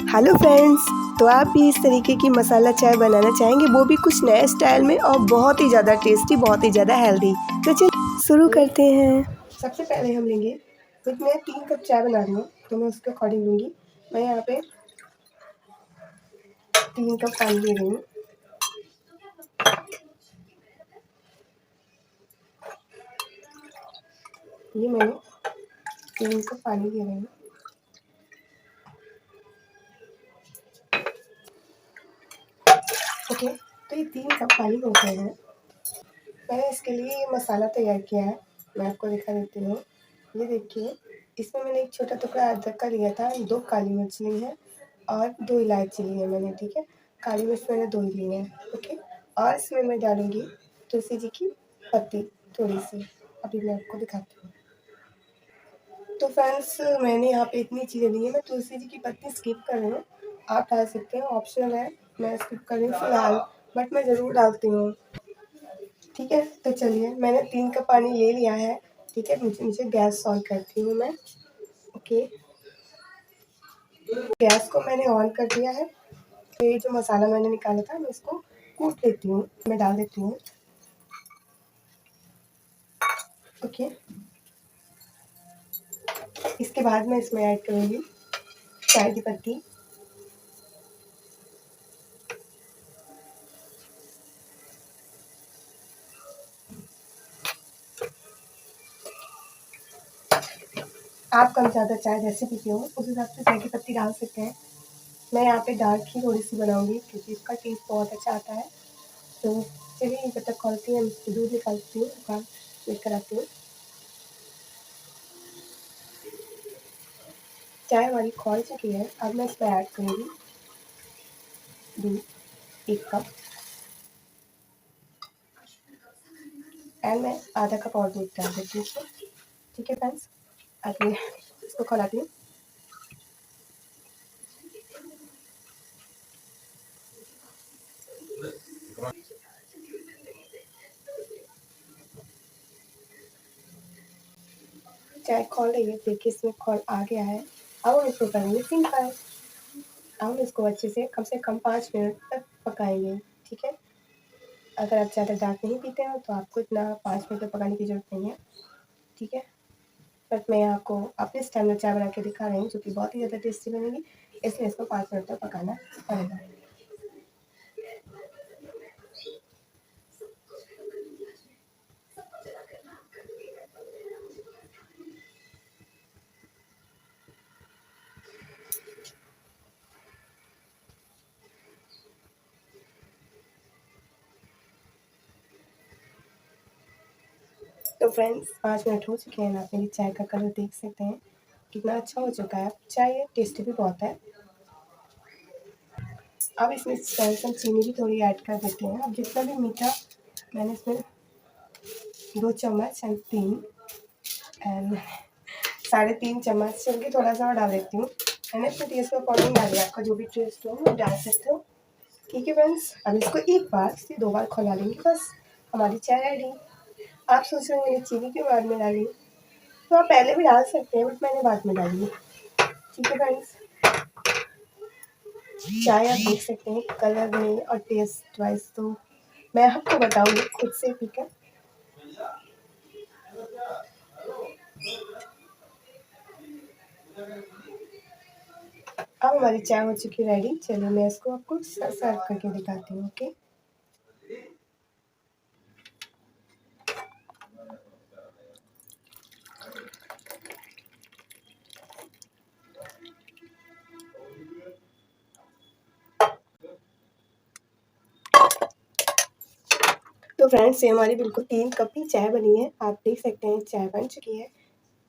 Hello friends, तो आप भी इस तरीके की मसाला चाय बनाना चाहेंगे, वो भी कुछ नए स्टाइल में और बहुत ही ज़्यादा टेस्टी, बहुत ही ज़्यादा हेल्दी। तो चलिए शुरू करते हैं। सबसे पहले हम लेंगे, तो मैं 3 कप चाय बना रही हूँ तो मैं उसके अकॉर्डिंग लूँगी। मैं यहाँ पे 3 कप पानी ले रही हूँ। ये मैंने 3 कप पानी ले रही हूँ। ओके, तो ये 3 कप पानी हो गए हैं। मैंने इसके लिए ये मसाला तैयार किया है, मैं आपको दिखा देती हूँ। ये देखिए, इसमें मैंने एक छोटा टुकड़ा अदरक का लिया था, 2 काली मिर्च ली है और 2 इलायची ली है मैंने, ठीक है। काली मिर्च मैंने 2 ही ली है, ओके। और इसमें मैं डालूँगी तुलसी जी की पत्ती थोड़ी-सी, अभी मैं आपको दिखाती हूँ। तो फ्रेंड्स, मैंने यहाँ पे इतनी चीज़ें ली हैं। मैं तुलसी जी की पत्ती स्किप कर रही हूँ, आप डाल सकते हैं, ऑप्शनल है। मैं स्किप कर रही हूँ फ़िलहाल, बट मैं ज़रूर डालती हूँ, ठीक है। तो चलिए, मैंने 3 कप पानी ले लिया है, ठीक है। मुझे गैस ऑन करती हूँ मैं, ओके। गैस को मैंने ऑन कर दिया है। तो ये जो मसाला मैंने निकाला था, मैं इसको कूट लेती हूँ, मैं डाल देती हूँ, ओके। इसके बाद मैं इसमें ऐड करूँगी चाय की पत्ती, आप कम ज़्यादा चाय जैसे पीते हो उस हिसाब से चाय की पत्ती डाल सकते हैं। मैं यहाँ पे डार्क ही थोड़ी-सी बनाऊँगी क्योंकि इसका टेस्ट बहुत अच्छा आता है। तो चलिए, जब तक खौलती है, मैं दूध निकालती हूँ, दुकान लेकर आती हूँ। चाय हमारी खौल चुकी है, अब मैं इसमें ऐड करूँगी दूध, 1 कप, एंड मैं आधा कप और दूध डाल देती हूँ इसमें, ठीक है फ्रेंड्स। अभी इसको खौलाती हूँ। चाय खौल रही है, देखिए इसमें खौल आ गया है। अब हम इसको करेंगे सिम पर। अब हम इसको अच्छे से कम 5 मिनट तक पकाएँगे, ठीक है। अगर आप ज़्यादा डार्क नहीं पीते हो तो आपको इतना 5 मिनट तक पकाने की ज़रूरत नहीं है, ठीक है। बट मैं आपको अपने स्टाइल में चाय बना के दिखा रही हूँ, जो कि बहुत ही ज़्यादा टेस्टी बनेगी, इसलिए इसको 5 मिनट तक पकाना पड़ेगा। तो फ्रेंड्स, 5 मिनट हो चुके हैं, आप मेरी चाय का कलर देख सकते हैं, कितना अच्छा हो चुका है। चाय टेस्टी भी बहुत है। अब इसमें हम चीनी भी थोड़ी ऐड कर देते हैं। अब जितना भी मीठा, मैंने इसमें 2 चम्मच एंड 3 एंड 3.5 चम्मच चल के थोड़ा-सा और डाल देती हूँ। मैंने अपने टेस्ट के अकॉर्डिंग डाली है, आपका जो भी टेस्ट हो वो डाल सकते हो, ठीक है फ्रेंड्स। अब इसको 1 बार से 2 बार खौला लेंगे, बस हमारी चाय रेडी। आप सोच रहे होंगे चीनी क्यों बाद में डाली? तो आप पहले भी डाल सकते हैं, बट मैंने बाद में डाली है, ठीक है फ्रेंड्स। चाय आप देख सकते हैं कलर में और टेस्ट वाइज, तो मैं आपको बताऊँगी खुद से पीकर। अब हमारी चाय हो चुकी है रेडी। चलिए, मैं इसको आपको सर्व करके दिखाती हूँ, ओके। तो फ्रेंड्स, ये हमारी बिल्कुल 3 कप की चाय बनी है। आप देख सकते हैं चाय बन चुकी है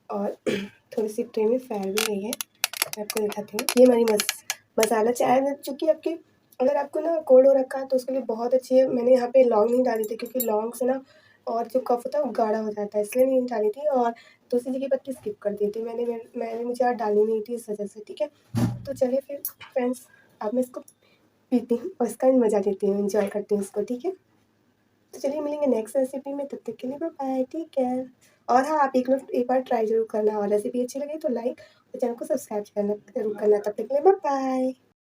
और थोड़ी-सी ट्रे में फैल भी गई है। मैं आपको दिखाती हूँ। ये हमारी मसाला चाय बन चुकी है आपकी। अगर आपको ना कोल्ड हो रखा है तो उसके लिए बहुत अच्छी है। मैंने यहाँ पे लौंग नहीं डाली थी क्योंकि लौंग से ना और जो कफ होता है वो गाढ़ा हो जाता है, इसलिए नहीं डाली थी। और तुलसी जी की पत्ती स्किप कर दी थी मैंने मुझे आज डालनी नहीं थी इस वजह से, ठीक है। तो चलिए फिर फ्रेंड्स, अब मैं इसको पीती हूँ और इसका मज़ा लेती हूँ, एंजॉय करती हूँ इसको, ठीक है। तो चलिए मिलेंगे नेक्स्ट रेसिपी में, तब तक के लिए बाय बाय, टेक केयर। और हाँ, आप एक बार ट्राई ज़रूर करना, और रेसिपी अच्छी लगे तो लाइक और चैनल को सब्सक्राइब करना ज़रूर करना। तब तक के लिए बाय बाय।